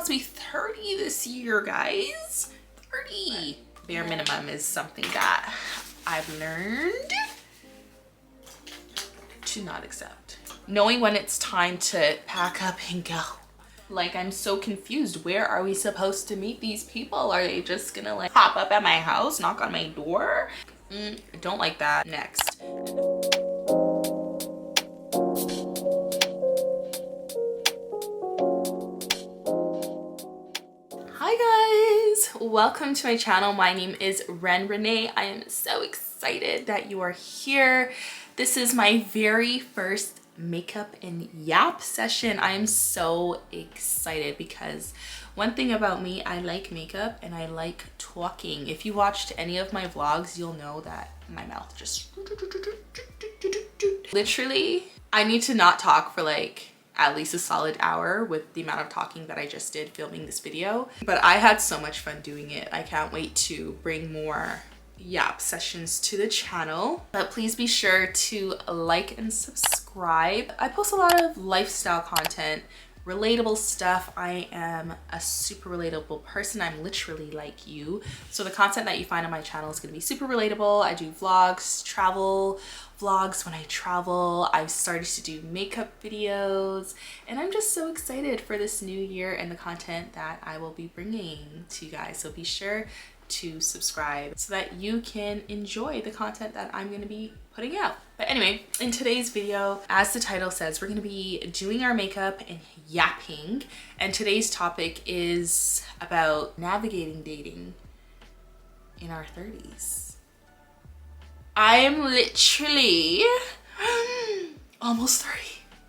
about to be 30 this year, guys. 30. Bare minimum is something that I've learned to not accept. Knowing when it's time to pack up and go. Like, I'm so confused. Where are we supposed to meet these people? Are they just gonna like pop up at my house, knock on my door? I don't like that. Next. Hi guys, welcome to my channel. My name is Renee. I am so excited that you are here. This is my very first makeup and yap session. I am so excited because one thing about me, I like makeup and I like talking. If you watched any of my vlogs, you'll know that my mouth just literally, I need to not talk for like at least a solid hour with the amount of talking that I just did filming this video. But I had so much fun doing it. I can't wait to bring more yap sessions to the channel. But please be sure to like and subscribe. I post a lot of lifestyle content, relatable stuff. I am a super relatable person. I'm literally like you. So the content that you find on my channel is going to be super relatable. I do vlogs, travel vlogs when I travel. I've started to do makeup videos, and I'm just so excited for this new year and the content that I will be bringing to you guys. So be sure to subscribe so that you can enjoy the content that I'm going to be putting out. But anyway, in today's video, as the title says, we're going to be doing our makeup and yapping, and today's topic is about navigating dating in our 30s. I am literally almost 30.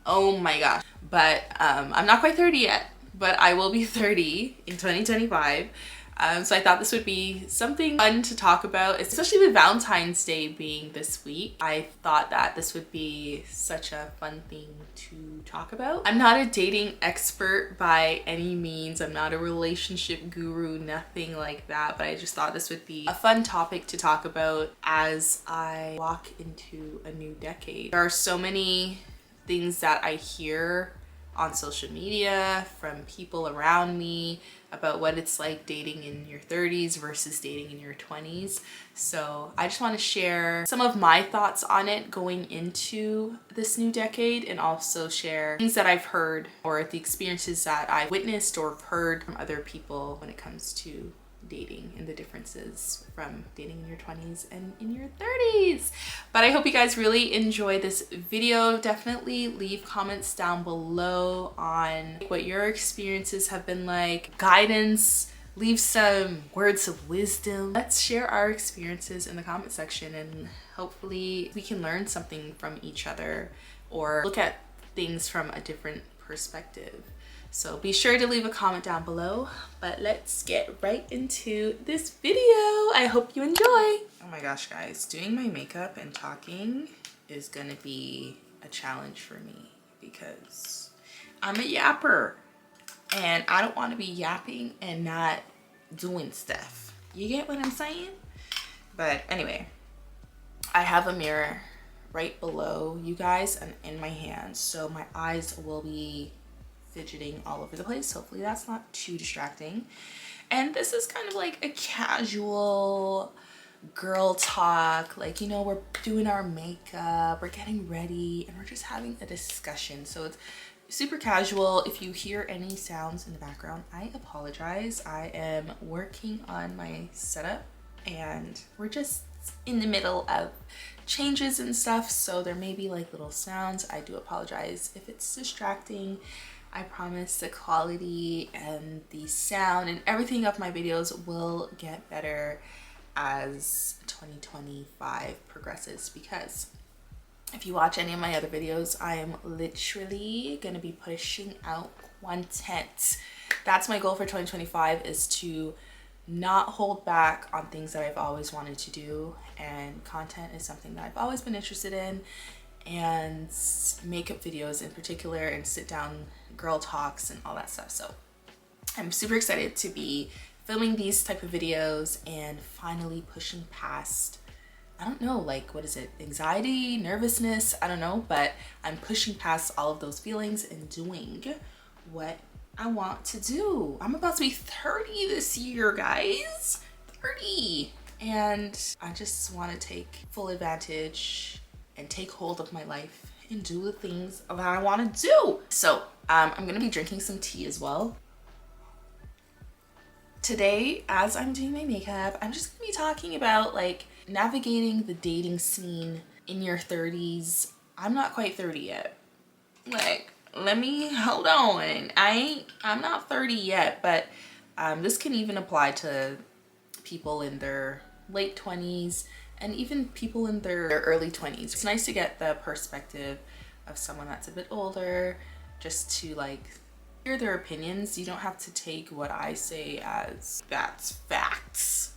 Oh my gosh. But I'm not quite 30 yet, but I will be 30 in 2025. So I thought this would be something fun to talk about, especially with Valentine's Day being this week. I thought that this would be such a fun thing to talk about. I'm not a dating expert by any means. I'm not a relationship guru, nothing like that. But I just thought this would be a fun topic to talk about as I walk into a new decade. There are so many things that I hear on social media from people around me about what it's like dating in your 30s versus dating in your 20s. So I just want to share some of my thoughts on it going into this new decade, and also share things that I've heard or the experiences that I've witnessed or heard from other people when it comes to dating and the differences from dating in your 20s and in your 30s. But I hope you guys really enjoy this video. Definitely leave comments down below on what your experiences have been like, guidance, leave some words of wisdom. Let's share our experiences in the comment section, and hopefully we can learn something from each other or look at things from a different perspective. So be sure to leave a comment down below, but let's get right into this video. I hope you enjoy. Oh my gosh, guys, doing my makeup and talking is gonna be a challenge for me because I'm a yapper and I don't want to be yapping and not doing stuff. You get what I'm saying? But anyway, I have a mirror right below you guys and in my hand, so my eyes will be fidgeting all over the place. Hopefully that's not too distracting. And this is kind of like a casual girl talk, like, you know, we're doing our makeup, we're getting ready, and we're just having a discussion. So it's super casual. If you hear any sounds in the background, I apologize. I am working on my setup and we're just in the middle of changes and stuff, so there may be like little sounds. I do apologize if it's distracting. I promise the quality and the sound and everything of my videos will get better as 2025 progresses, because if you watch any of my other videos, I am literally going to be pushing out content. That's my goal for 2025, is to not hold back on things that I've always wanted to do, and content is something that I've always been interested in, and makeup videos in particular, and sit down girl talks and all that stuff. So I'm super excited to be filming these type of videos and finally pushing past, I don't know, like, what is it, anxiety, nervousness, I don't know, but I'm pushing past all of those feelings and doing what I want to do. I'm about to be 30 this year, guys. 30. And I just want to take full advantage and take hold of my life and do the things that I want to do. So I'm gonna be drinking some tea as well. Today, as I'm doing my makeup, I'm just gonna be talking about like navigating the dating scene in your 30s. I'm not quite 30 yet. Like, let me hold on. I'm not 30 yet, but this can even apply to people in their late 20s and even people in their early 20s. It's nice to get the perspective of someone that's a bit older, just to like hear their opinions. You don't have to take what I say as that's facts,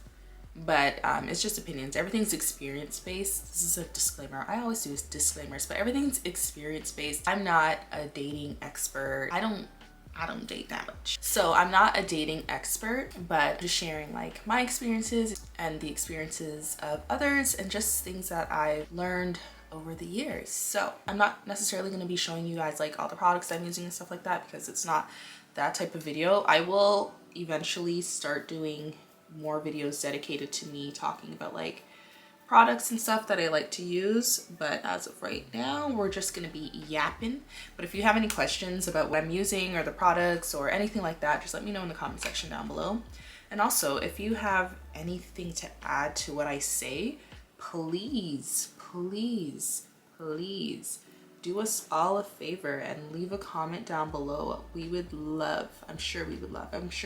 but it's just opinions. Everything's experience based. This is a disclaimer. I always do disclaimers, but everything's experience based. I'm not a dating expert. I don't date that much, so I'm not a dating expert, but just sharing like my experiences and the experiences of others and just things that I've learned over the years. So I'm not necessarily going to be showing you guys like all the products I'm using and stuff like that, because it's not that type of video. I will eventually start doing more videos dedicated to me talking about like products and stuff that I like to use, but as of right now we're just gonna be yapping. But if you have any questions about what I'm using or the products or anything like that, just let me know in the comment section down below. And also, if you have anything to add to what I say, please do us all a favor and leave a comment down below. We would love, I'm sure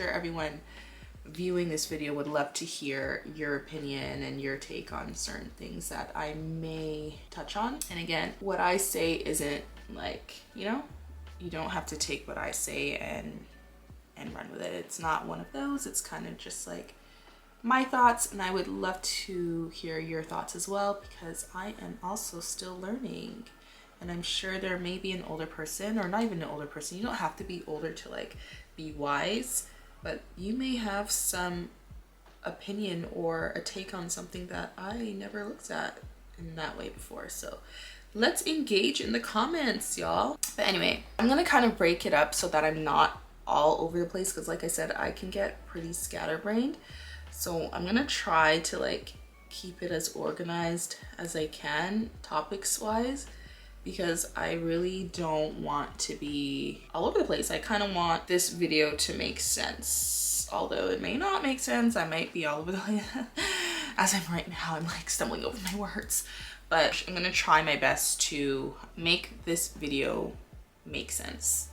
everyone viewing this video would love to hear your opinion and your take on certain things that I may touch on. And again, what I say isn't like, you know, you don't have to take what I say and run with it. It's not one of those. It's kind of just like my thoughts, and I would love to hear your thoughts as well, because I am also still learning. And I'm sure there may be an older person, or not even an older person. You don't have to be older to like be wise, but you may have some opinion or a take on something that I never looked at in that way before. So let's engage in the comments, y'all. But anyway, I'm gonna kind of break it up so that I'm not all over the place, because like I said, I can get pretty scatterbrained. So I'm gonna try to like keep it as organized as I can topics wise, because I really don't want to be all over the place. I kind of want this video to make sense, although it may not make sense. I might be all over the place as I'm right now. I'm like stumbling over my words, but I'm gonna try my best to make this video make sense.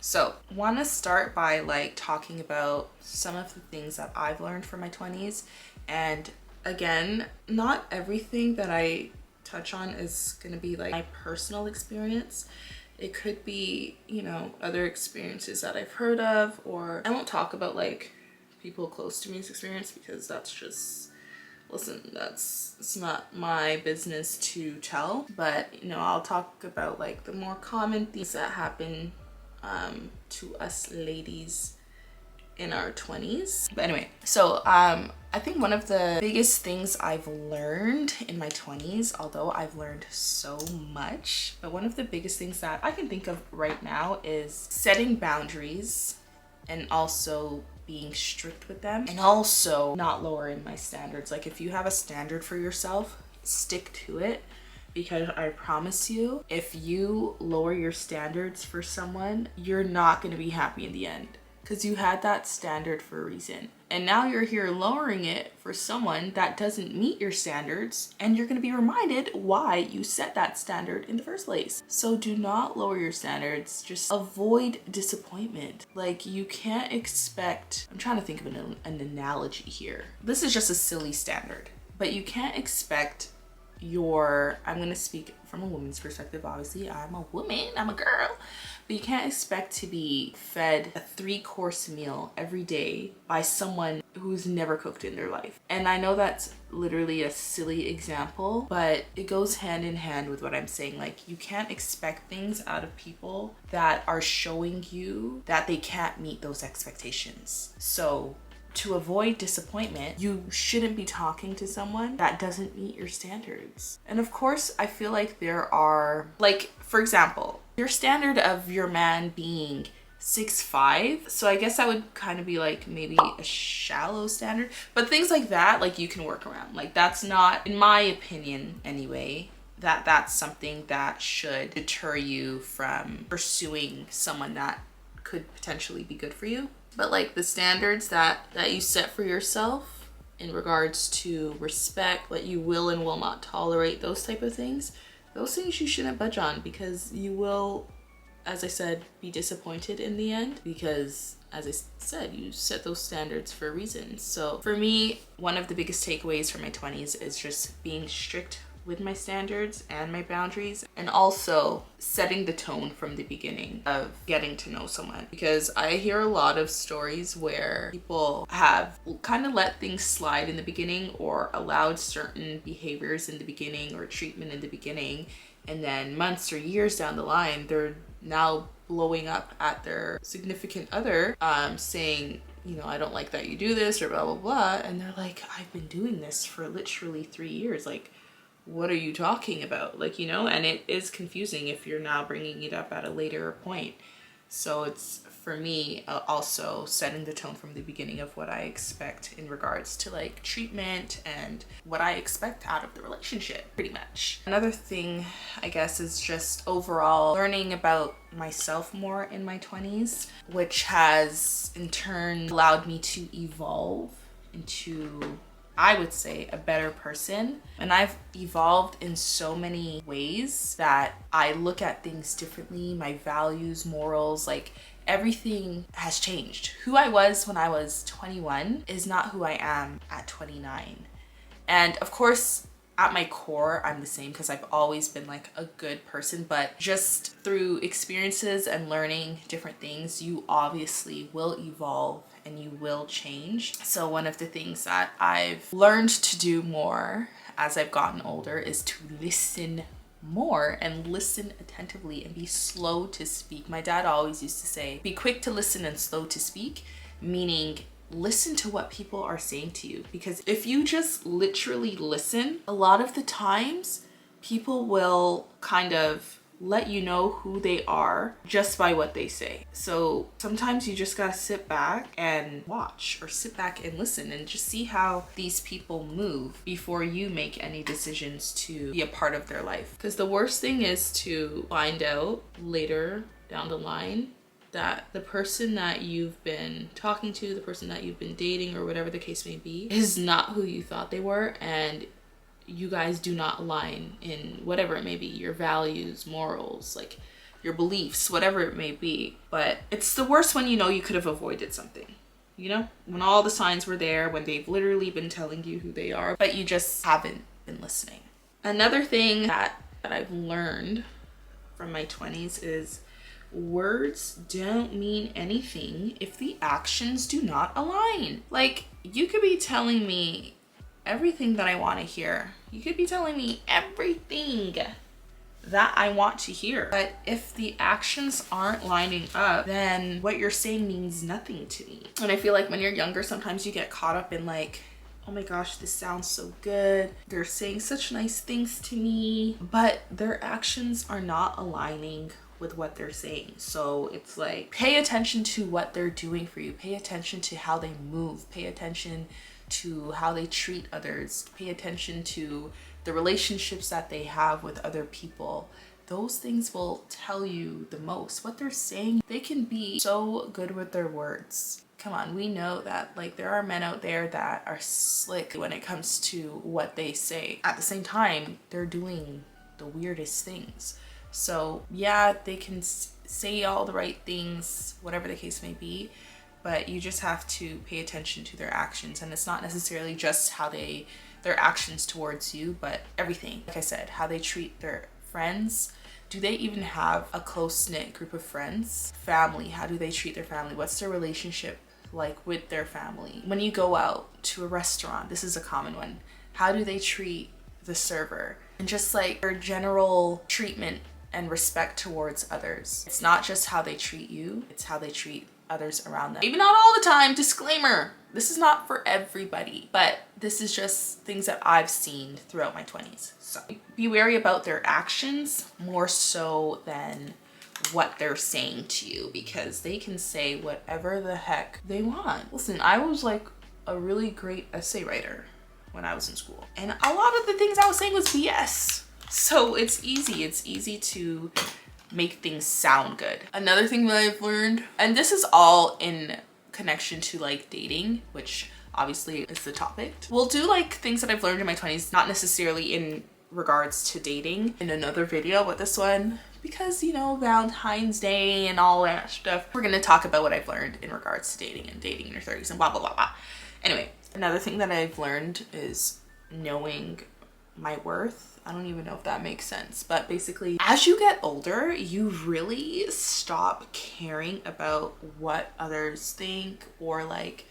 So I want to start by like talking about some of the things that I've learned from my 20s. And again, not everything that I touch on is going to be like my personal experience. It could be, you know, other experiences that I've heard of, or I won't talk about like people close to me's experience, because that's just, listen, it's not my business to tell. But you know, I'll talk about like the more common things that happen to us ladies in our 20s. But anyway, so I think one of the biggest things I've learned in my 20s, although I've learned so much, but one of the biggest things that I can think of right now is setting boundaries, and also being strict with them, and also not lowering my standards. Like if you have a standard for yourself, stick to it. Because I promise you, if you lower your standards for someone, you're not going to be happy in the end, because you had that standard for a reason. And now you're here lowering it for someone that doesn't meet your standards, and you're going to be reminded why you set that standard in the first place. So do not lower your standards. Just avoid disappointment. Like you can't expect, I'm trying to think of an analogy here. This is just a silly standard, but you can't expect I'm going to speak from a woman's perspective. Obviously, I'm a woman, I'm a girl, but you can't expect to be fed a 3-course meal every day by someone who's never cooked in their life. And I know that's literally a silly example, but it goes hand in hand with what I'm saying. Like you can't expect things out of people that are showing you that they can't meet those expectations. So to avoid disappointment, you shouldn't be talking to someone that doesn't meet your standards. And of course, I feel like there are, like, for example, your standard of your man being 6'5", so I guess that would kind of be like maybe a shallow standard, but things like that, like, you can work around. Like, that's not, in my opinion anyway, that's something that should deter you from pursuing someone that could potentially be good for you. But like the standards that you set for yourself in regards to respect, what you will and will not tolerate, those type of things, those things you shouldn't budge on, because you will, as I said, be disappointed in the end, because as I said, you set those standards for a reason. So for me, one of the biggest takeaways from my 20s is just being strict with my standards and my boundaries, and also setting the tone from the beginning of getting to know someone. Because I hear a lot of stories where people have kind of let things slide in the beginning, or allowed certain behaviors in the beginning or treatment in the beginning, and then months or years down the line, they're now blowing up at their significant other, saying, you know, I don't like that you do this, or blah blah blah. And they're like, I've been doing this for literally 3 years, like, what are you talking about? Like, you know, and it is confusing if you're now bringing it up at a later point. So it's, for me, also setting the tone from the beginning of what I expect in regards to like treatment and what I expect out of the relationship, pretty much. Another thing, I guess, is just overall learning about myself more in my 20s, which has in turn allowed me to evolve into, I would say, a better person. And I've evolved in so many ways that I look at things differently. My values, morals, like everything has changed. Who I was when I was 21 is not who I am at 29. And of course, at my core, I'm the same, because I've always been like a good person, but just through experiences and learning different things, you obviously will evolve and you will change. So one of the things that I've learned to do more as I've gotten older is to listen more, and listen attentively, and be slow to speak. My dad always used to say, be quick to listen and slow to speak, meaning listen to what people are saying to you. Because if you just literally listen, a lot of the times people will kind of let you know who they are just by what they say. So sometimes you just gotta sit back and watch, or sit back and listen, and just see how these people move before you make any decisions to be a part of their life. Because the worst thing is to find out later down the line that the person that you've been talking to, the person that you've been dating, or whatever the case may be, is not who you thought they were, and you guys do not align in whatever it may be, your values, morals, like your beliefs, whatever it may be. But it's the worst when you know you could have avoided something, you know, when all the signs were there, when they've literally been telling you who they are, but you just haven't been listening. Another thing that I've learned from my 20s is words don't mean anything if the actions do not align. Like, you could be telling me everything that I want to hear. You could be telling me everything that I want to hear. But if the actions aren't lining up, then what you're saying means nothing to me. And I feel like when you're younger, sometimes you get caught up in like, oh my gosh, this sounds so good. They're saying such nice things to me, but their actions are not aligning with what they're saying. So it's like, pay attention to what they're doing for you. Pay attention to how they move. Pay attention to how they treat others. Pay attention to the relationships that they have with other people. Those things will tell you the most. What they're saying, they can be so good with their words. Come on, we know that like there are men out there that are slick when it comes to what they say. At the same time, they're doing the weirdest things. So yeah, they can say all the right things, whatever the case may be, but you just have to pay attention to their actions. And it's not necessarily just how their actions towards you, but everything. Like I said, how they treat their friends. Do they even have a close-knit group of friends? Family, how do they treat their family? What's their relationship like with their family? When you go out to a restaurant, this is a common one. How do they treat the server? And just like their general treatment and respect towards others. It's not just how they treat you, it's how they treat others around them. Maybe not all the time, disclaimer. This is not for everybody, but this is just things that I've seen throughout my 20s. So be wary about their actions more so than what they're saying to you, because they can say whatever the heck they want. Listen, I was like a really great essay writer when I was in school, and a lot of the things I was saying was BS. So it's easy to make things sound good. Another thing that I've learned, and this is all in connection to like dating, which obviously is the topic. We'll do like things that I've learned in my 20s, not necessarily in regards to dating, in another video, but this one, because you know, Valentine's Day and all that stuff, we're gonna talk about what I've learned in regards to dating and dating in your 30s and blah blah blah blah. Anyway, another thing that I've learned is knowing my worth. I don't even know if that makes sense, but basically as you get older, you really stop caring about what others think, or like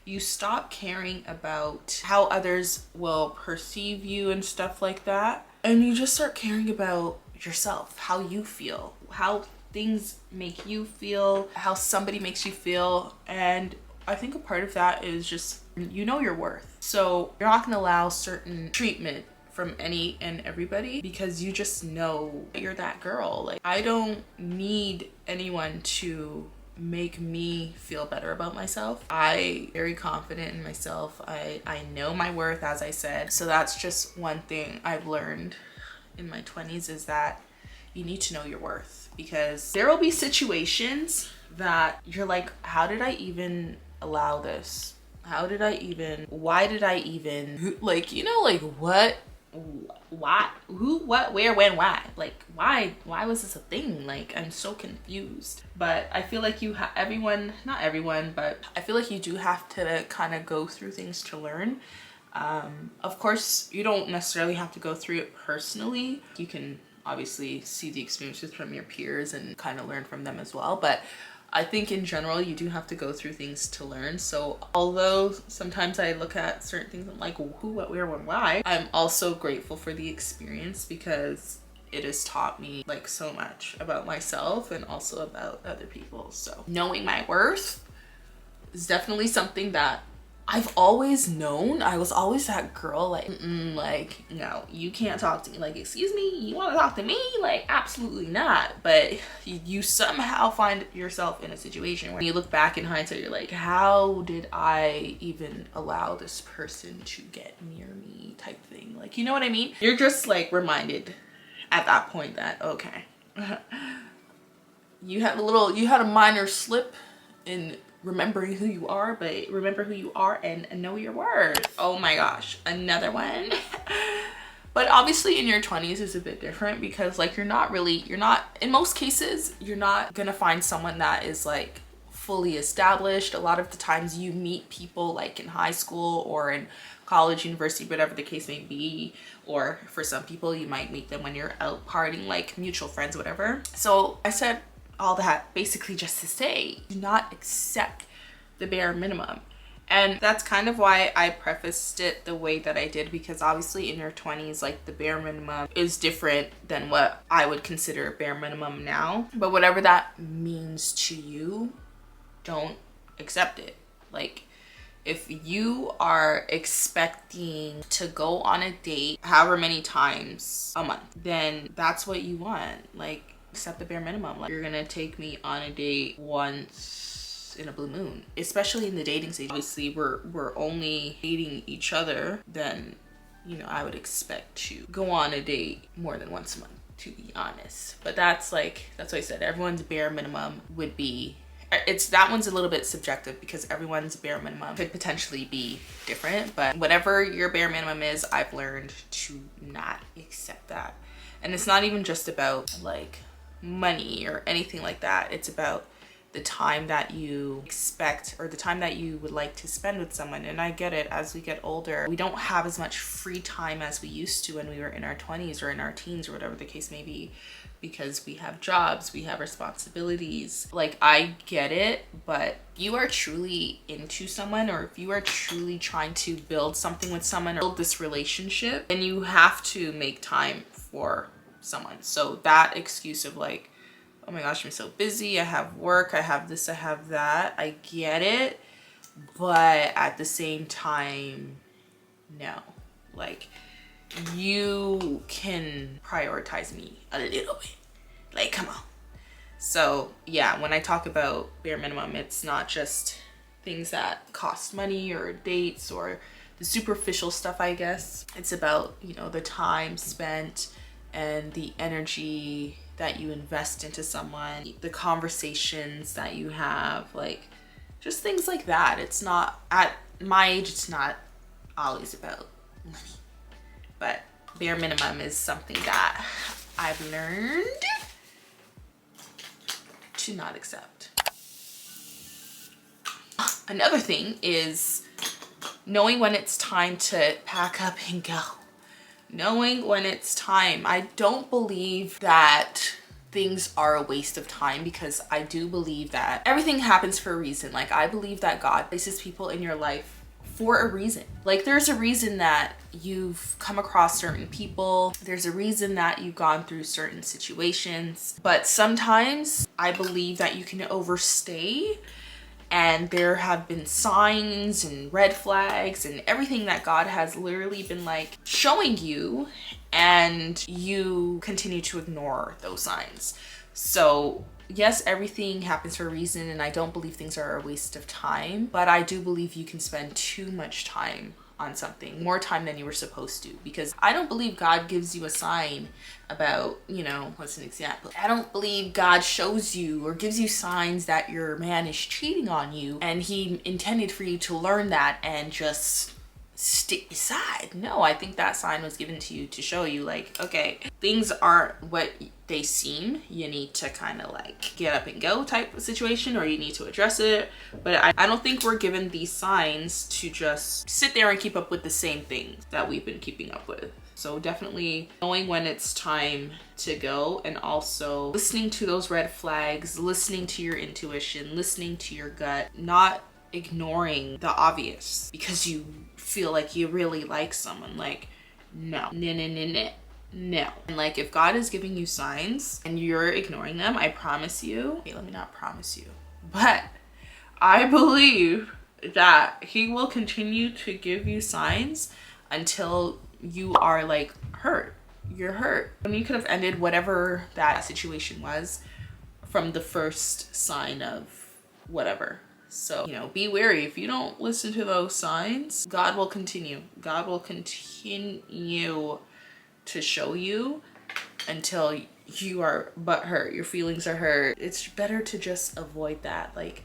you stop caring about how others will perceive you and stuff like that, and you just start caring about yourself, how you feel, how things make you feel, how somebody makes you feel. And I think a part of that is just, you know your worth, so you're not going to allow certain treatment from any and everybody, because you just know you're that girl. Like, I don't need anyone to make me feel better about myself. I'm very confident in myself. I know my worth, as I said. So that's just one thing I've learned in my 20s, is that you need to know your worth, because there will be situations that you're like, how did I even allow this? How did I even, why did I even, like, you know, like what, why, who, what, where, when, why? Like, why was this a thing? Like, I'm so confused. But I feel like you have, everyone, not everyone, but I feel like you do have to kind of go through things to learn. Of course, you don't necessarily have to go through it personally. You can obviously see the experiences from your peers and kind of learn from them as well. But I think in general, you do have to go through things to learn. So although sometimes I look at certain things, I'm like, who, what, where, when, why, I'm also grateful for the experience, because it has taught me like so much about myself and also about other people. So knowing my worth is definitely something that I've always known. I was always that girl, like, like, no, you can't talk to me. Like, excuse me, you want to talk to me? Like, absolutely not. But you somehow find yourself in a situation where you look back in hindsight, you're like, how did I even allow this person to get near me, type thing. Like, you know what I mean? You're just like reminded at that point that, okay, you had a minor slip in remembering who you are, but remember who you are and know your worth. Oh my gosh, another one. But obviously in your 20s is a bit different, because like you're not, in most cases, you're not gonna find someone that is like fully established. A lot of the times you meet people like in high school or in college, university, whatever the case may be, or for some people you might meet them when you're out partying, like mutual friends, whatever. So I said all that basically just to say, do not accept the bare minimum. And that's kind of why I prefaced it the way that I did, because obviously in your 20s, like the bare minimum is different than what I would consider bare minimum now. But whatever that means to you, don't accept it. Like, if you are expecting to go on a date however many times a month, then that's what you want. Like, accept the bare minimum. Like, you're gonna take me on a date once in a blue moon, especially in the dating stage. Obviously we're only dating each other, then you know I would expect to go on a date more than once a month, to be honest. But that's why I said everyone's bare minimum would be, that one's a little bit subjective, because everyone's bare minimum could potentially be different. But whatever your bare minimum is, I've learned to not accept that. And it's not even just about like money or anything like that. It's about the time that you expect, or the time that you would like to spend with someone. And I get it, as we get older, we don't have as much free time as we used to when we were in our 20s or in our teens or whatever the case may be, because we have jobs, we have responsibilities. Like, I get it, but if you are truly into someone, or if you are truly trying to build something with someone or build this relationship, then you have to make time for someone. So that excuse of like, oh my gosh, I'm so busy, I have work, I have this, I have that, I get it, but at the same time, no. Like, you can prioritize me a little bit. Like, come on. So yeah, when I talk about bare minimum, it's not just things that cost money or dates or the superficial stuff, I guess. It's about, you know, the time spent and the energy that you invest into someone, the conversations that you have, like just things like that. It's not, at my age, it's not always about money, but bare minimum is something that I've learned to not accept. Another thing is knowing when it's time to pack up and go. Knowing when it's time. I don't believe that things are a waste of time, because I do believe that everything happens for a reason. Like, I believe that God places people in your life for a reason. Like, there's a reason that you've come across certain people. There's a reason that you've gone through certain situations. But sometimes I believe that you can overstay, and there have been signs and red flags and everything that God has literally been like showing you, and you continue to ignore those signs. So yes, everything happens for a reason, and I don't believe things are a waste of time, but I do believe you can spend too much time on something, more time than you were supposed to, because I don't believe God gives you a sign about, you know, what's an example? I don't believe God shows you or gives you signs that your man is cheating on you and he intended for you to learn that and just stick beside. No, I think that sign was given to you to show you, like, okay, things aren't what they seem. You need to kind of like get up and go type of situation, or you need to address it. But I don't think we're given these signs to just sit there and keep up with the same things that we've been keeping up with. So definitely knowing when it's time to go, and also listening to those red flags, listening to your intuition, listening to your gut, not ignoring the obvious because you feel like you really like someone. Like, no. And like, if God is giving you signs and you're ignoring them, I promise you, okay, let me not promise you, but I believe that he will continue to give you signs until you are like hurt. You're hurt. And you could have ended whatever that situation was from the first sign of whatever. So, you know, be wary. If you don't listen to those signs, God will continue. God will continue to show you until you are butthurt. Your feelings are hurt. It's better to just avoid that. Like,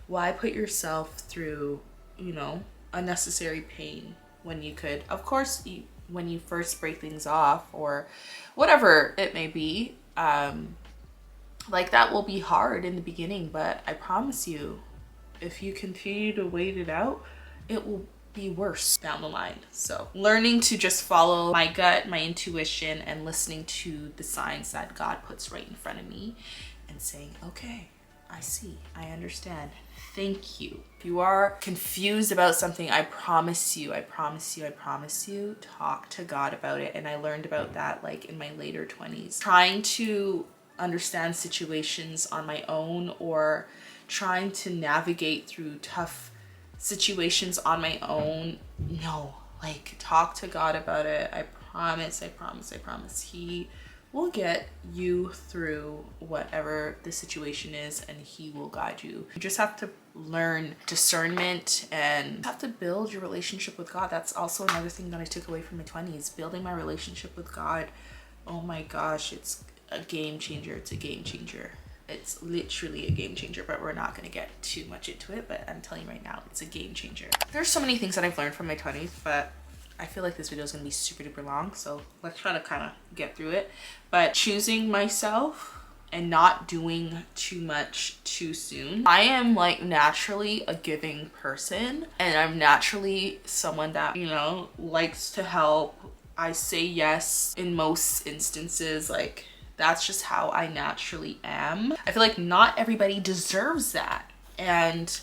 why put yourself through, you know, unnecessary pain when you could? Of course, when you first break things off or whatever it may be, like, that will be hard in the beginning, but I promise you, if you continue to wait it out, it will be worse down the line. So learning to just follow my gut, my intuition, and listening to the signs that God puts right in front of me and saying, okay, I see, I understand, thank you. If you are confused about something, I promise you, talk to God about it. And I learned about that like in my later 20s. Trying to understand situations on my own, or trying to navigate through tough situations on my own. No, like, talk to God about it. I promise. He will get you through whatever the situation is, and he will guide you. You just have to learn discernment and have to build your relationship with God. That's also another thing that I took away from my 20s, building my relationship with God. Oh my gosh, it's a game changer. It's a game changer. It's literally a game changer, but we're not going to get too much into it. But I'm telling you right now, it's a game changer. There's so many things that I've learned from my 20s, but I feel like this video is going to be super duper long. So let's try to kind of get through it. But choosing myself and not doing too much too soon. I am like naturally a giving person, and I'm naturally someone that, you know, likes to help. I say yes in most instances. Like, that's just how I naturally am. I feel like not everybody deserves that. And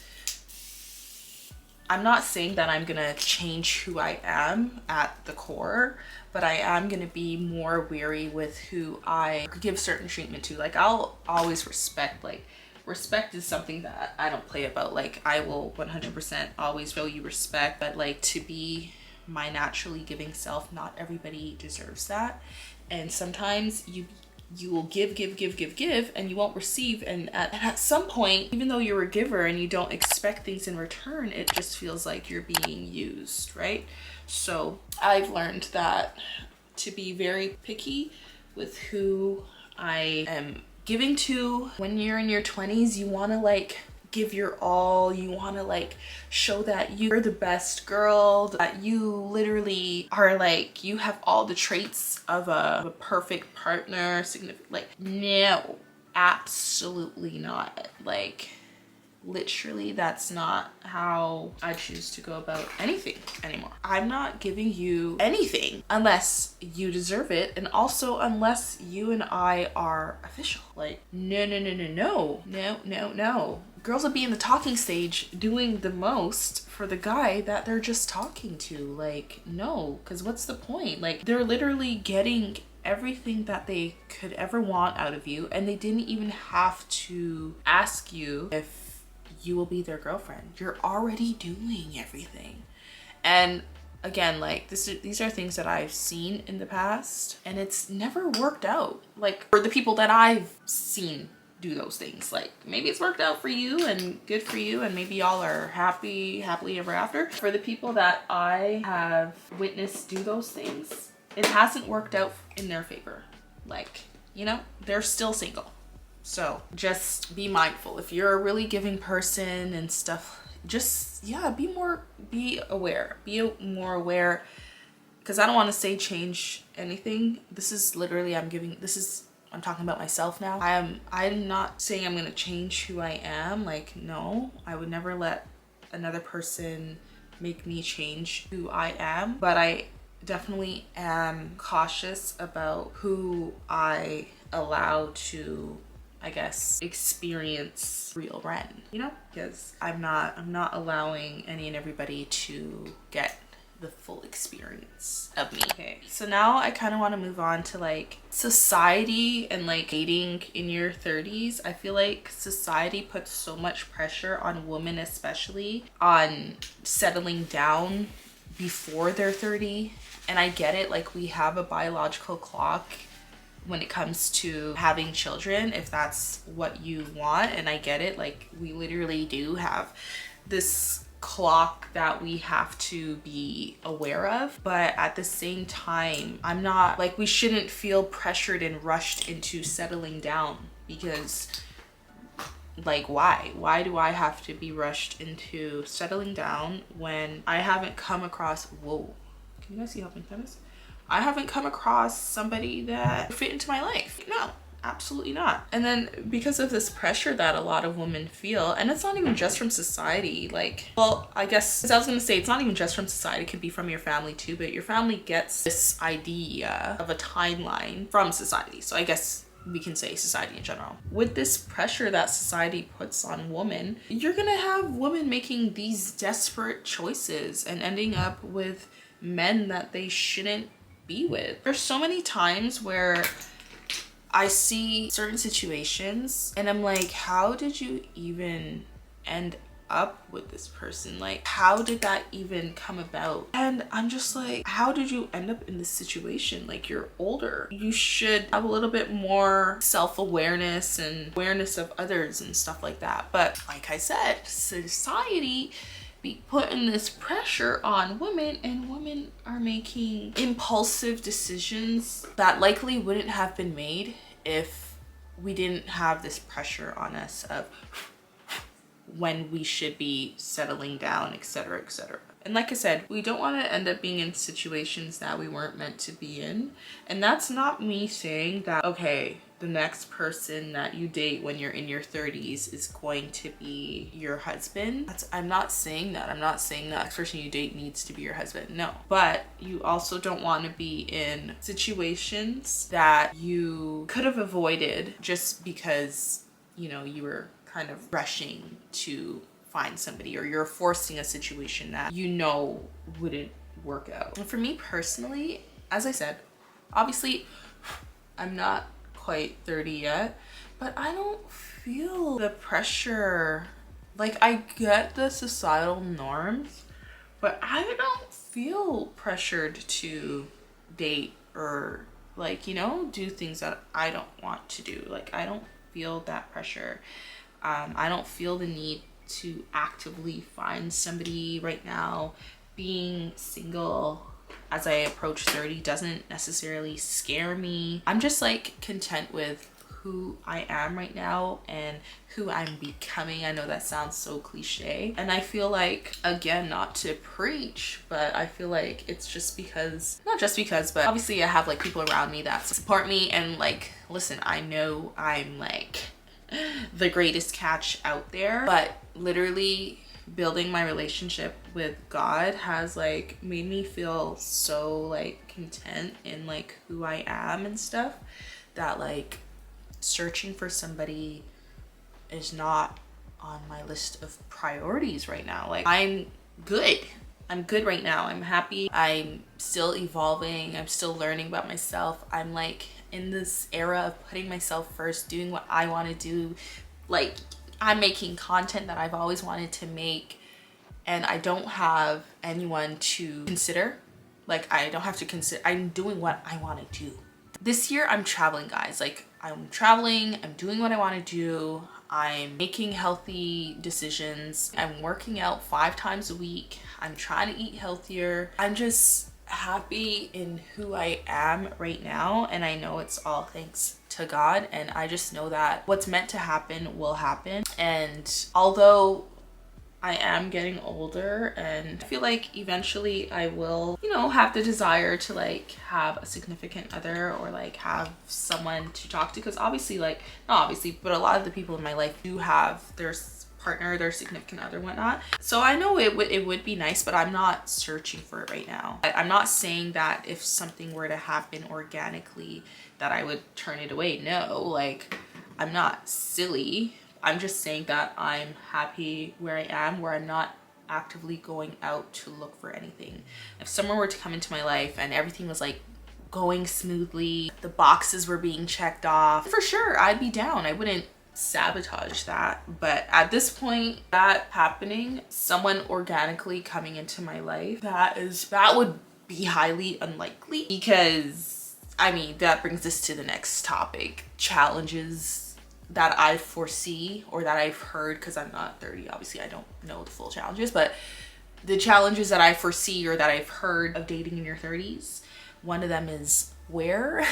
I'm not saying that I'm gonna change who I am at the core, but I am gonna be more wary with who I give certain treatment to. Like, I'll always respect, like, respect is something that I don't play about. Like, I will 100% always value respect, but like, to be my naturally giving self, not everybody deserves that. And sometimes you you will give, and you won't receive. And at some point, even though you're a giver and you don't expect things in return, it just feels like you're being used, right? So I've learned that to be very picky with who I am giving to. When you're in your 20s, you want to like give your all. You want to like show that you're the best girl, that you literally are like, you have all the traits of a perfect partner, significant. Like, no, absolutely not. Like, literally, that's not how I choose to go about anything anymore. I'm not giving you anything unless you deserve it, and also unless you and I are official. Like, no. Girls will be in the talking stage doing the most for the guy that they're just talking to. Like, no, because what's the point? Like, they're literally getting everything that they could ever want out of you, and they didn't even have to ask you if you will be their girlfriend. You're already doing everything. And again, like, these are things that I've seen in the past, and it's never worked out. Like, for the people that I've seen do those things, like, maybe it's worked out for you and good for you, and maybe y'all are happily ever after. For the people that I have witnessed do those things, it hasn't worked out in their favor. Like, you know, they're still single. So just be mindful. If you're a really giving person and stuff, just, yeah, be more aware, because I don't want to say change anything. This is literally, I'm talking about myself now. I'm not saying I'm going to change who I am. Like, no, I would never let another person make me change who I am, but I definitely am cautious about who I allow to, I guess, experience real Ren, you know, because I'm not allowing any and everybody to get the full experience of me. Okay, so now I kind of want to move on to like society and like dating in your 30s. I feel like society puts so much pressure on women, especially on settling down before they're 30. And I get it, like, we have a biological clock when it comes to having children, if that's what you want. And I get it, like, we literally do have this clock that we have to be aware of. But at the same time, I'm not, like, we shouldn't feel pressured and rushed into settling down, because, like, why do I have to be rushed into settling down when I haven't come across, whoa, can you guys see how pink that is? I haven't come across somebody that fit into my life. No, absolutely not. And then because of this pressure that a lot of women feel, and it's not even just from society, like, well, I guess, I was gonna say, it's not even just from society, it could be from your family too, but your family gets this idea of a timeline from society. So I guess we can say society in general. With this pressure that society puts on women, you're gonna have women making these desperate choices and ending up with men that they shouldn't be with. There's so many times where I see certain situations and I'm like, how did you even end up with this person? Like, how did that even come about? And I'm just like, how did you end up in this situation? Like, you're older, you should have a little bit more self-awareness and awareness of others and stuff like that. But like I said, society be putting this pressure on women, and women are making impulsive decisions that likely wouldn't have been made if we didn't have this pressure on us of when we should be settling down, etc., etc. And like I said, we don't want to end up being in situations that we weren't meant to be in. And that's not me saying that, okay, the next person that you date when you're in your 30s is going to be your husband. I'm not saying that. I'm not saying that the person you date needs to be your husband. No. But you also don't want to be in situations that you could have avoided just because, you know, you were kind of rushing to find somebody, or you're forcing a situation that you know wouldn't work out. And for me personally, as I said, obviously I'm not quite 30 yet, but I don't feel the pressure. Like, I get the societal norms, but I don't feel pressured to date or like, you know, do things that I don't want to do. Like, I don't feel that pressure. I don't feel the need to actively find somebody right now. Being single as I approach 30 doesn't necessarily scare me. I'm just like content with who I am right now and who I'm becoming. I know that sounds so cliche, and I feel like, again, not to preach, but I feel like it's just because, not just because, but obviously I have like people around me that support me, and like, listen, I know I'm like the greatest catch out there, but literally building my relationship with God has like made me feel so like content in like who I am and stuff, that like searching for somebody is not on my list of priorities right now. Like, I'm good right now. I'm happy. I'm still evolving. I'm still learning about myself. I'm like in this era of putting myself first, doing what I want to do. Like, I'm making content that I've always wanted to make, and I don't have anyone to consider. Like, I don't have to consider. I'm doing what I want to do. This year I'm traveling, guys. Like, I'm traveling, I'm doing what I want to do, I'm making healthy decisions, I'm working out 5 times a week, I'm trying to eat healthier. I'm just happy in who I am right now, and I know it's all thanks to God, and I just know that what's meant to happen will happen. And although I am getting older, and I feel like eventually I will, you know, have the desire to like have a significant other, or like have someone to talk to, because obviously, like, not obviously, but a lot of the people in my life do have their partner, their significant other, whatnot. So I know it would be nice, but I'm not searching for it right now. I'm not saying that if something were to happen organically that I would turn it away. No, like, I'm not silly. I'm just saying that I'm happy where I am, where I'm not actively going out to look for anything. If someone were to come into my life and everything was like going smoothly, the boxes were being checked off, for sure I'd be down. I wouldn't sabotage that. But at this point, that happening, someone organically coming into my life, that would be highly unlikely, because I mean, that brings us to the next topic: challenges that I foresee, or that I've heard, because I'm not 30, obviously I don't know the full challenges, but the challenges that I foresee or that I've heard of dating in your 30s, one of them is where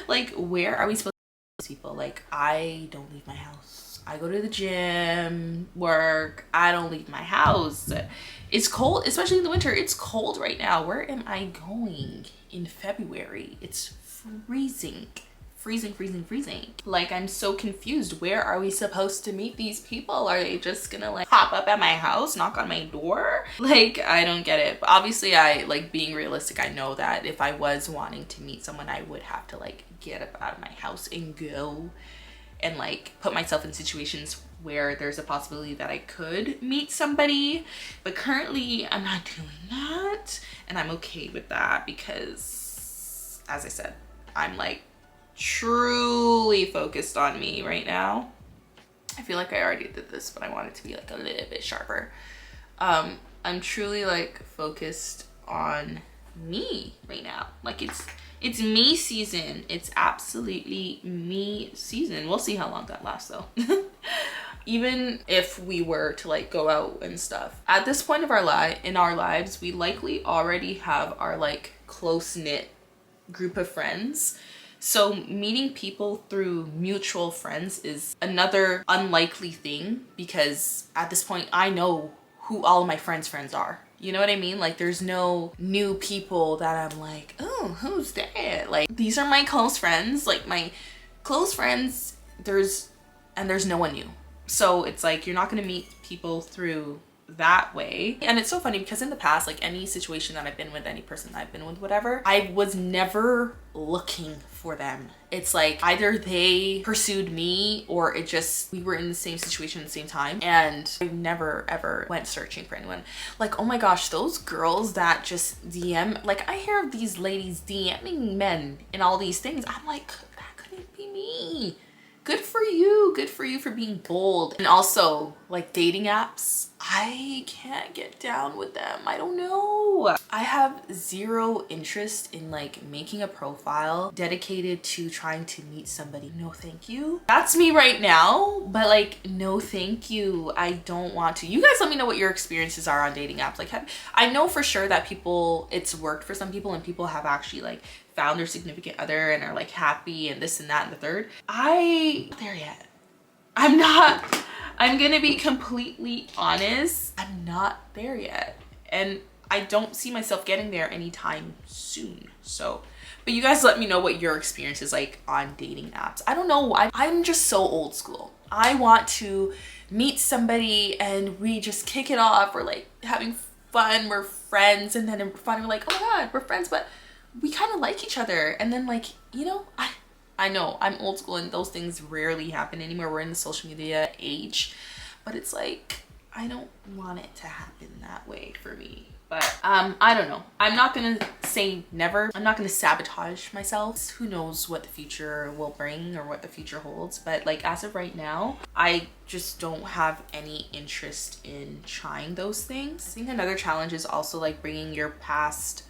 like, where are we supposed to meet people? Like, I don't leave my house. I go to the gym, work. I don't leave my house. It's cold, especially in the winter. It's cold right now. Where am I going in February? It's freezing. Freezing. Like, I'm so confused. Where are we supposed to meet these people? Are they just gonna like pop up at my house, knock on my door? Like, I don't get it. But obviously, I like being realistic. I know that if I was wanting to meet someone, I would have to like get up out of my house and go and like put myself in situations where there's a possibility that I could meet somebody. But currently I'm not doing that, and I'm okay with that, because as I said, I'm like truly focused on me right now. I feel like I already did this, but I want it to be like a little bit sharper. I'm truly like focused on me right now. Like, it's me season. It's absolutely me season. We'll see how long that lasts though. Even if we were to like go out and stuff, at this point of in our lives, we likely already have our like close-knit group of friends. So meeting people through mutual friends is another unlikely thing, because at this point I know who all of my friends' friends are. You know what I mean? Like, there's no new people that I'm like, oh, who's that? Like, these are my close friends. Like, my close friends, there's no one new. So it's like, you're not gonna meet people through that way. And it's so funny, because in the past, like any situation that I've been with, any person that I've been with, whatever, I was never looking for them. It's like either they pursued me, or it just, we were in the same situation at the same time, and I never ever went searching for anyone. Like, oh my gosh, those girls that just DM, like I hear of these ladies DMing men and all these things. I'm like, that couldn't be me. Good for you for being bold. And also, Like dating apps, I can't get down with them. I don't know. I have zero interest in like making a profile dedicated to trying to meet somebody. No, thank you. That's me right now, but like, no, thank you. I don't want to. You guys let me know what your experiences are on dating apps. Like, I know for sure that it's worked for some people and people have actually like found their significant other and are like happy and this and that and the third. I'm not there yet. I'm gonna be completely honest. I'm not there yet. And I don't see myself getting there anytime soon. So, but you guys let me know what your experience is like on dating apps. I don't know why. I'm just so old school. I want to meet somebody and we just kick it off. We're like having fun. We're friends. And then in fun, we're like, oh my God, we're friends, but we kind of like each other. And then like, you know, I know I'm old school and those things rarely happen anymore. We're in the social media age, but it's like, I don't want it to happen that way for me. But I don't know. I'm not gonna say never. I'm not gonna sabotage myself. Who knows what the future will bring or what the future holds. But like as of right now, I just don't have any interest in trying those things. I think another challenge is also like bringing your past,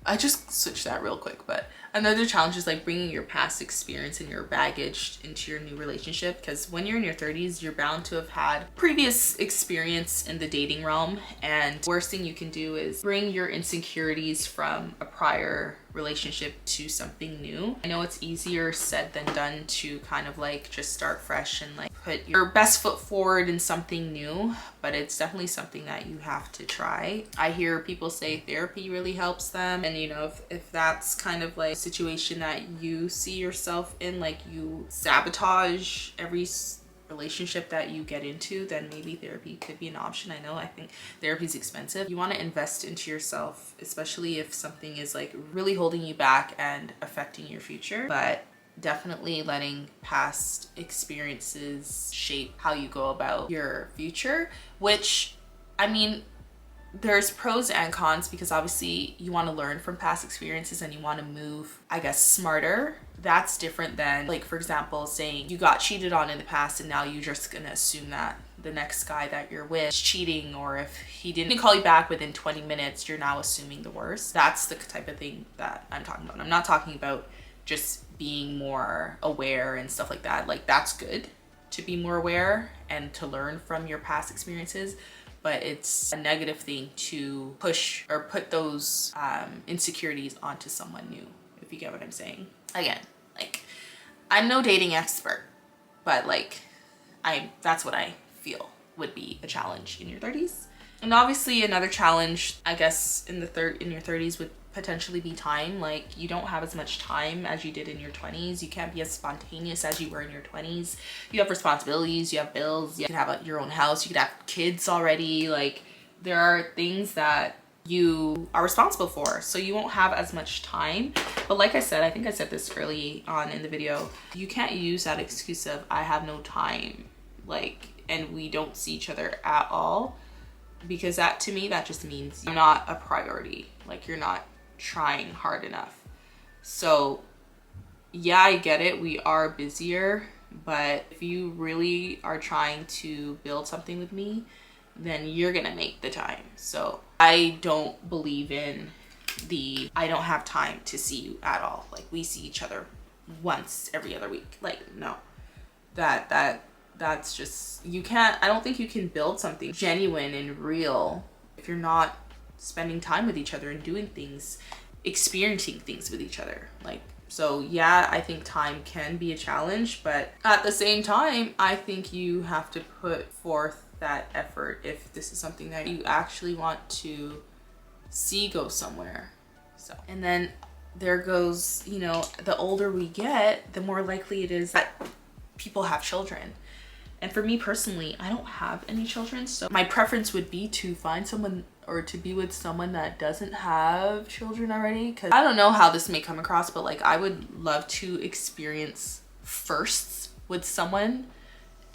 I just switched that real quick, but another challenge is like bringing your past experience and your baggage into your new relationship, because when you're in your 30s, you're bound to have had previous experience in the dating realm, and the worst thing you can do is bring your insecurities from a prior relationship to something new. I know it's easier said than done to kind of like just start fresh and like put your best foot forward in something new, but it's definitely something that you have to try. I hear people say therapy really helps them, and you know, if that's kind of like a situation that you see yourself in, like you sabotage every relationship that you get into, then maybe therapy could be an option. I think therapy is expensive. You want to invest into yourself, especially if something is like really holding you back and affecting your future. But definitely letting past experiences shape how you go about your future, which, I mean, there's pros and cons, because obviously you want to learn from past experiences and you want to move, I guess, smarter. That's different than, like, for example, saying you got cheated on in the past and now you're just gonna assume that the next guy that you're with is cheating, or if he didn't call you back within 20 minutes, you're now assuming the worst. That's the type of thing that I'm talking about. I'm not talking about just being more aware and stuff like that. Like, that's good to be more aware and to learn from your past experiences, but it's a negative thing to push or put those insecurities onto someone new, if you get what I'm saying. Again, like, I'm no dating expert, but like, that's what I feel would be a challenge in your 30s. And obviously another challenge, I guess, in your 30s would potentially be time. Like, you don't have as much time as you did in your 20s. You can't be as spontaneous as you were in your 20s. You have responsibilities, you have bills, you could have your own house, you could have kids already. Like, there are things that you are responsible for, so you won't have as much time. But like I said, I think I said this early on in the video, you can't use that excuse of I have no time, like, and we don't see each other at all, because that, to me, that just means you're not a priority. Like, you're not trying hard enough. So yeah, I get it, we are busier, but if you really are trying to build something with me, then you're gonna make the time. So I don't believe in the I don't have time to see you at all. Like, we see each other once every other week. Like, no, that's just, you can't, I don't think you can build something genuine and real if you're not spending time with each other and doing things, experiencing things with each other. Like, so yeah, I think time can be a challenge, but at the same time, I think you have to put forth that effort if this is something that you actually want to see go somewhere. So, and then there goes, you know, the older we get, the more likely it is that people have children. And for me personally, I don't have any children, so my preference would be to find someone or to be with someone that doesn't have children already. Because I don't know how this may come across, but like, I would love to experience firsts with someone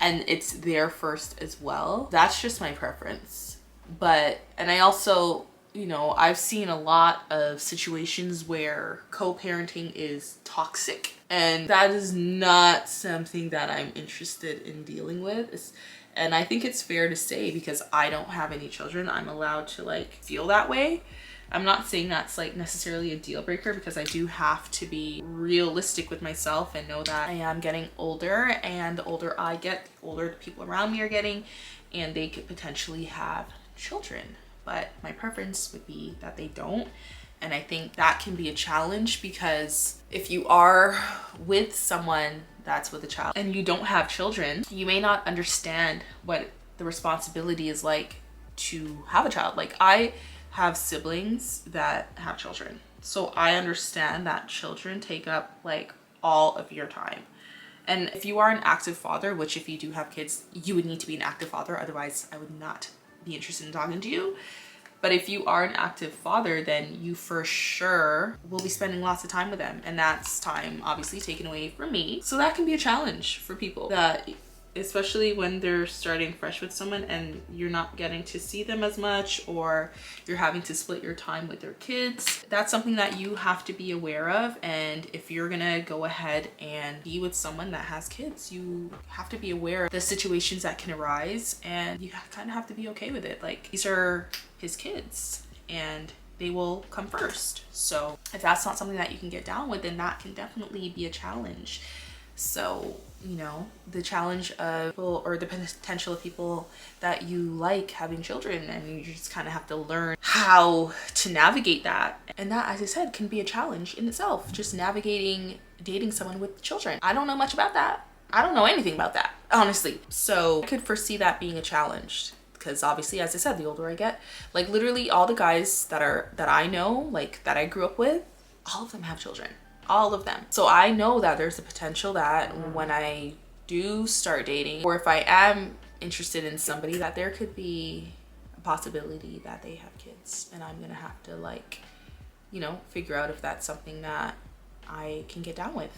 and it's their first as well. That's just my preference. But, and I also, you know, I've seen a lot of situations where co-parenting is toxic, and that is not something that I'm interested in dealing with. And I think it's fair to say, because I don't have any children, I'm allowed to like feel that way. I'm not saying that's like necessarily a deal breaker, because I do have to be realistic with myself and know that I am getting older, and the older I get, the older the people around me are getting, and they could potentially have children. But my preference would be that they don't. And I think that can be a challenge, because if you are with someone that's with a child and you don't have children, you may not understand what the responsibility is like to have a child. Like, I have siblings that have children, so I understand that children take up like all of your time. And if you are an active father, which if you do have kids, you would need to be an active father, otherwise I would not be interested in talking to you. But if you are an active father, then you for sure will be spending lots of time with them. And that's time obviously taken away from me. So that can be a challenge for people, that especially when they're starting fresh with someone and you're not getting to see them as much, or you're having to split your time with their kids. That's something that you have to be aware of. And if you're gonna go ahead and be with someone that has kids, you have to be aware of the situations that can arise, and you kind of have to be okay with it. Like, these are his kids and they will come first. So if that's not something that you can get down with, then that can definitely be a challenge. So, you know, the challenge of people, or the potential of people that you like having children, and you just kind of have to learn how to navigate that. And that, as I said, can be a challenge in itself, just navigating dating someone with children. I don't know much about that. I don't know anything about that, honestly. So I could foresee that being a challenge, because obviously, as I said, the older I get, like literally all the guys that I know, like that I grew up with, all of them have children. All of them. So I know that there's a potential that when I do start dating, or if I am interested in somebody, that there could be a possibility that they have kids, and I'm gonna have to, like, you know, figure out if that's something that I can get down with.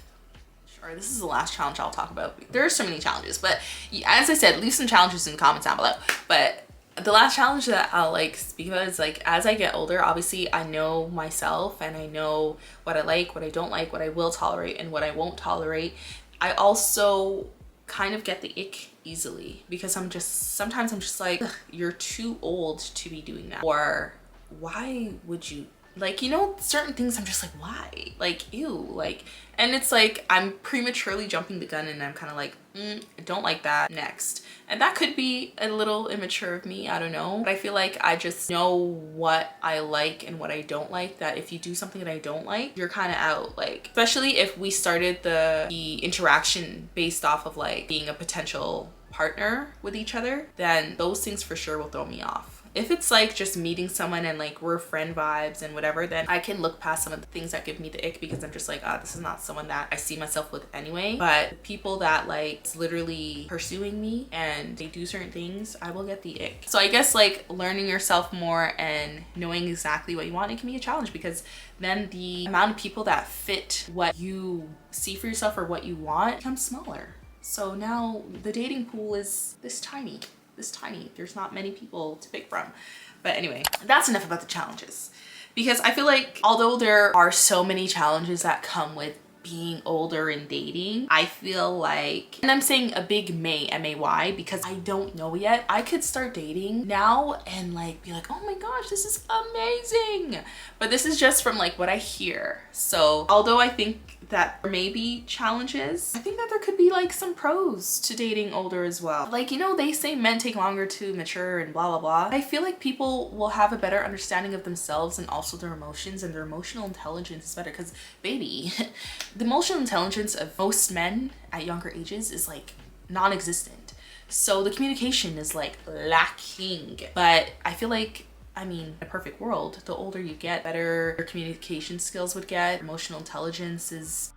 Sure, this is the last challenge I'll talk about. There are so many challenges, but as I said, leave some challenges in the comments down below. But the last challenge that I'll like speak about is, like, as I get older, obviously I know myself and I know what I like, what I don't like, what I will tolerate and what I won't tolerate. I also kind of get the ick easily, because sometimes I'm just like, you're too old to be doing that, or why would you, like, you know, certain things I'm just like, why? Like, ew, like, and it's like I'm prematurely jumping the gun, and I'm kind of like, I don't like that, next. And that could be a little immature of me, I don't know. But I feel like I just know what I like and what I don't like, that if you do something that I don't like, you're kind of out. Like, especially if we started the interaction based off of like being a potential partner with each other, then those things for sure will throw me off. If it's like just meeting someone and like we're friend vibes and whatever, then I can look past some of the things that give me the ick, because I'm just like, this is not someone that I see myself with anyway. But people that like it's literally pursuing me and they do certain things, I will get the ick. So I guess like learning yourself more and knowing exactly what you want, it can be a challenge, because then the amount of people that fit what you see for yourself or what you want becomes smaller. So now the dating pool is this tiny. There's not many people to pick from. But anyway, that's enough about the challenges, because I feel like although there are so many challenges that come with being older and dating, I feel like, and I'm saying a big may, because I don't know yet, I could start dating now and like be like, oh my gosh, this is amazing. But this is just from like what I hear. So although I think that there may be challenges, I think that there could be like some pros to dating older as well. Like, you know, they say men take longer to mature and blah blah blah. I feel like people will have a better understanding of themselves and also their emotions, and their emotional intelligence is better, because baby, the emotional intelligence of most men at younger ages is like non-existent. So the communication is like lacking. But I feel like, I mean, in a perfect world, the older you get, better your communication skills would get. Emotional intelligence is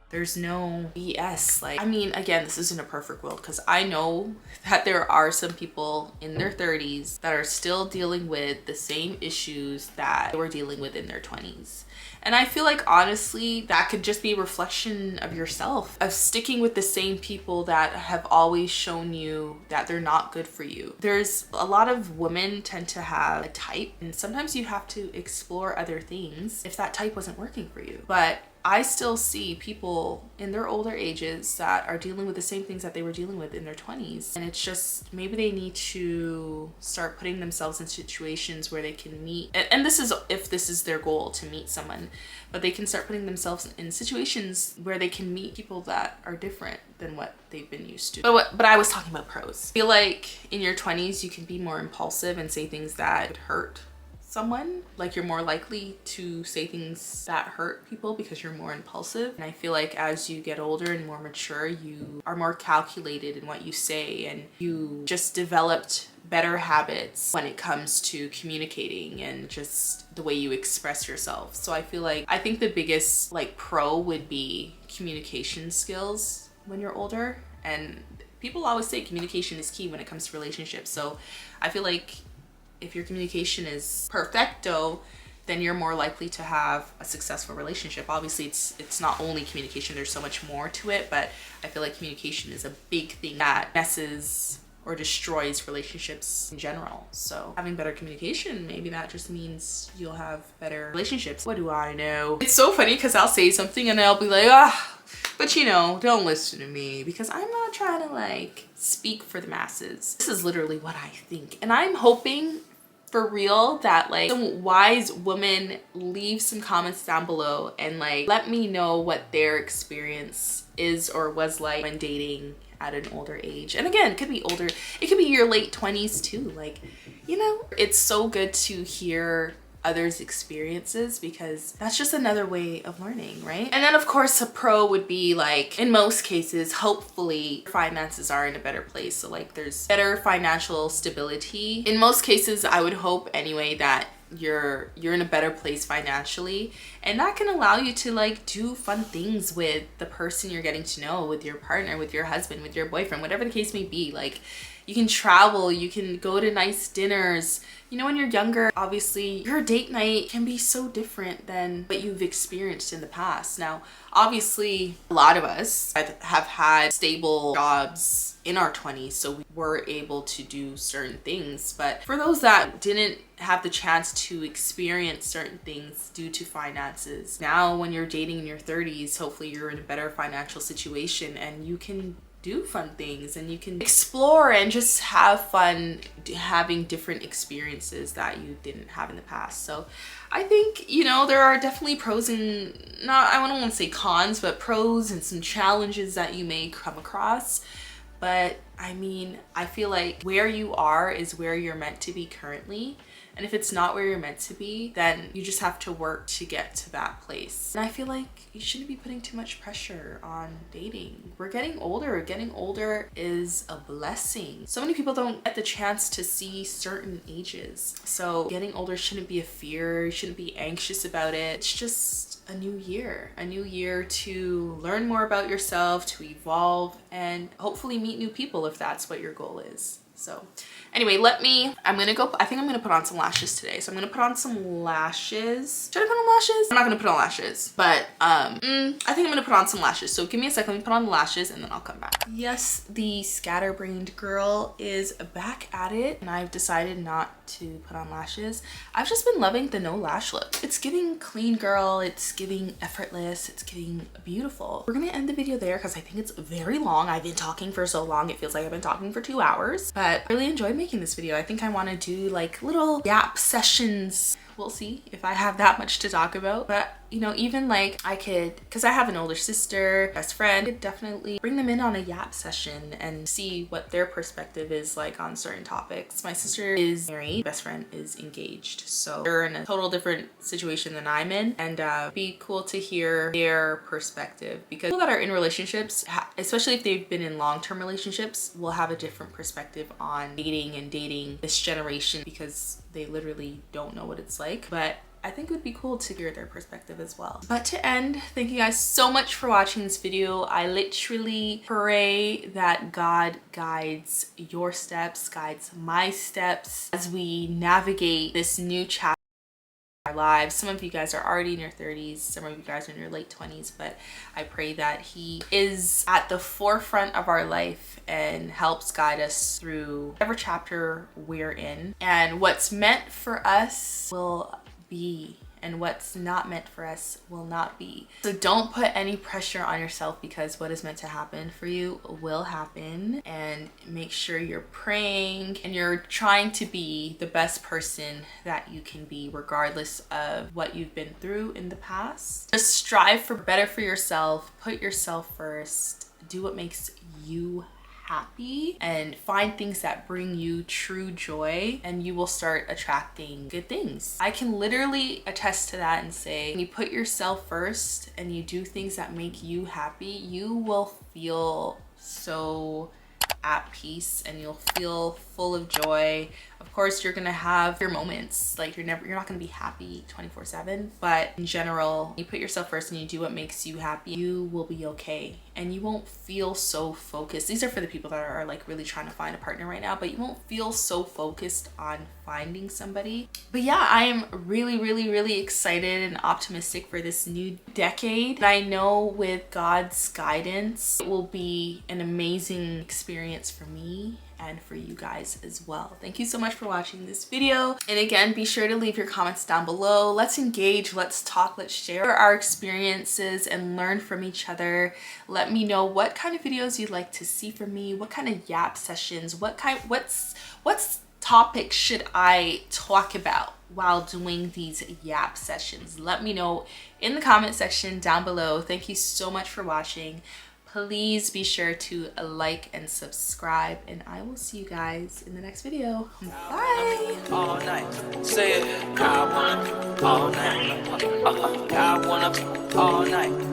there's no BS. Like, I mean, again, this isn't a perfect world, because I know that there are some people in their 30s that are still dealing with the same issues that they were dealing with in their 20s. And I feel like honestly that could just be a reflection of yourself, of sticking with the same people that have always shown you that they're not good for you. There's a lot of women tend to have a type, and sometimes you have to explore other things if that type wasn't working for you. But I still see people in their older ages that are dealing with the same things that they were dealing with in their 20s. And it's just, maybe they need to start putting themselves in situations where they can meet, and this is if this is their goal, to meet someone, but they can start putting themselves in situations where they can meet people that are different than what they've been used to. But I was talking about pros. I feel like in your 20s, you can be more impulsive and say things that would hurt someone. Like, you're more likely to say things that hurt people because you're more impulsive. And I feel like as you get older and more mature, you are more calculated in what you say, and you just developed better habits when it comes to communicating and just the way you express yourself. So I feel like, I think the biggest like pro would be communication skills when you're older. And people always say communication is key when it comes to relationships. So I feel like if your communication is perfecto, then you're more likely to have a successful relationship. Obviously, it's not only communication, there's so much more to it, but I feel like communication is a big thing that messes or destroys relationships in general. So having better communication, maybe that just means you'll have better relationships. What do I know? It's so funny because I'll say something and I'll be like, but you know, don't listen to me, because I'm not trying to like speak for the masses. This is literally what I think. And I'm hoping for real that like some wise woman leave some comments down below and like let me know what their experience is or was like when dating at an older age. And again, it could be older, it could be your late 20s too. Like, you know, it's so good to hear others' experiences, because that's just another way of learning, right? And then of course a pro would be like, in most cases, hopefully finances are in a better place. So like there's better financial stability. In most cases, I would hope anyway that you're in a better place financially, and that can allow you to like do fun things with the person you're getting to know, with your partner, with your husband, with your boyfriend, whatever the case may be. Like, you can travel, you can go to nice dinners. You know, when you're younger, obviously your date night can be so different than what you've experienced in the past. Now, obviously a lot of us have had stable jobs in our 20s, so we were able to do certain things. But for those that didn't have the chance to experience certain things due to finances, now when you're dating in your 30s, hopefully you're in a better financial situation and you can do fun things and you can explore and just have fun having different experiences that you didn't have in the past. So I think, you know, there are definitely pros and I don't want to say cons, but pros and some challenges that you may come across. But I mean, I feel like where you are is where you're meant to be currently. And if it's not where you're meant to be, then you just have to work to get to that place. And I feel like you shouldn't be putting too much pressure on dating. We're getting older. Getting older is a blessing. So many people don't get the chance to see certain ages. So getting older shouldn't be a fear. You shouldn't be anxious about it. It's just a new year to learn more about yourself, to evolve, and hopefully meet new people if that's what your goal is. So anyway, I'm gonna put on some lashes today. So I'm gonna put on some lashes. Should I put on lashes? I'm not gonna put on lashes, but I think I'm gonna put on some lashes. So give me a second, let me put on the lashes and then I'll come back. Yes, the scatterbrained girl is back at it, and I've decided not to put on lashes. I've just been loving the no lash look. It's giving clean girl, it's giving effortless, it's giving beautiful. We're gonna end the video there because I think it's very long. I've been talking for so long, it feels like I've been talking for 2 hours, but I really enjoyed making this video. I think I want to do like little yap sessions. We'll see if I have that much to talk about, but you know, even like I could, because I have an older sister, best friend, I could definitely bring them in on a yap session and see what their perspective is like on certain topics. My sister is married, best friend is engaged, so they're in a total different situation than I'm in, and it'd be cool to hear their perspective, because people that are in relationships, especially if they've been in long-term relationships, will have a different perspective on dating this generation, because they literally don't know what it's like. But I think it would be cool to hear their perspective as well. But to end, thank you guys so much for watching this video. I literally pray that God guides your steps, guides my steps as we navigate this new chapter our lives. Some of you guys are already in your 30s, some of you guys are in your late 20s, but I pray that he is at the forefront of our life and helps guide us through whatever chapter we're in. And what's meant for us will be, and what's not meant for us will not be. So don't put any pressure on yourself, because what is meant to happen for you will happen. And make sure you're praying and you're trying to be the best person that you can be, regardless of what you've been through in the past. Just strive for better for yourself, put yourself first, do what makes you happy, and find things that bring you true joy, and you will start attracting good things. I can literally attest to that and say, when you put yourself first and you do things that make you happy, you will feel so at peace and you'll feel full of joy. Of course, you're gonna have your moments, like you're not gonna be happy 24/7, but in general, you put yourself first and you do what makes you happy, you will be okay, and you won't feel so focused. These are for the people that are like really trying to find a partner right now, but you won't feel so focused on finding somebody. But yeah, I am really excited and optimistic for this new decade. And I know with God's guidance, it will be an amazing experience for me and for you guys as well. Thank you so much for watching this video. And again, be sure to leave your comments down below. Let's engage, let's talk, let's share our experiences and learn from each other. Let me know what kind of videos you'd like to see from me, what kind of yap sessions, what's topics should I talk about while doing these yap sessions. Let me know in the comment section down below. Thank you so much for watching. Please be sure to like and subscribe, and I will see you guys in the next video. Bye. All night. Say it. I wanna all night. I wanna all night.